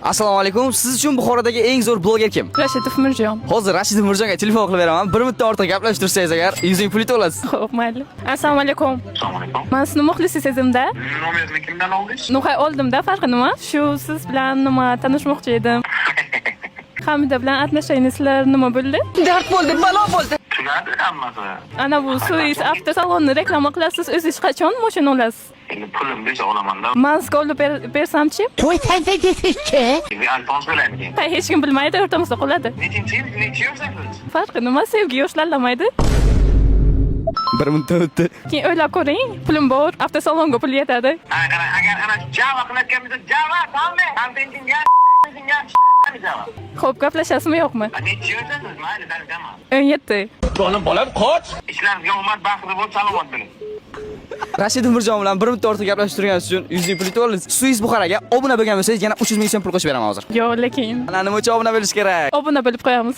Assalomu alaykum. Siz uchun Buxorodagi eng zo'r bloger kim? Rashidov Mirjon. Hozir Rashidov Mirjonga telefon qilib beraman. Bir minutdan ortiq gaplashtirsangiz agar 100 pul olasiz. Xo'p, mayli. Assalomu alaykum. Assalomu alaykum. Men sizni muxlisi sezimda. Nomerni kimdan oldingiz? Nuqay oldimda, farqi nima? Shu siz bilan nima tanishmoqchi edim. Hamida bilan atnashayinizlar nima bo'ldi? Dard bo'ldi, balo bo'ldi. Tugadi hammasi. Ana bu Suis avtosalonni reklama qilasiz, o'zingiz qachon mashina olasiz? Endi pulim besh olaman-da. Men sizga olib bersamchi? To'y tansa desizchi? Alfons bilan keyin. Hech kim bilmaydi, o'rtamizda qoladi. Nechinchi yil, necha yoshsiz? Farqi nima? Sevgi yoshlanlamaydi. Bir minutdan o'tdi. Keyin o'ylab ko'ring, pulim bor, avtosalonga pul yetadi. Agar ana Java qilayotganimizda Java, tammi? Kontentinga Java. Xo'p, gaplashasizmi yo'qmi? Necha yoshsiz? Mayli, dalgama. 17. Ishlaringizga omad, baxtli bo'lib, salomat bo'ling. Rashidov Mirjon bilan bir minutdan ortiq gaplashtirganingiz uchun 100 pul olasiz. Suis Buxoroga obuna bo'lgan bo'lsangiz yana 300 ming so'm pul qo'shib beraman hozir. Yo'q, lekin Ana nima uchun obuna bo'lish kerak? obuna bo'lib qo'yamiz.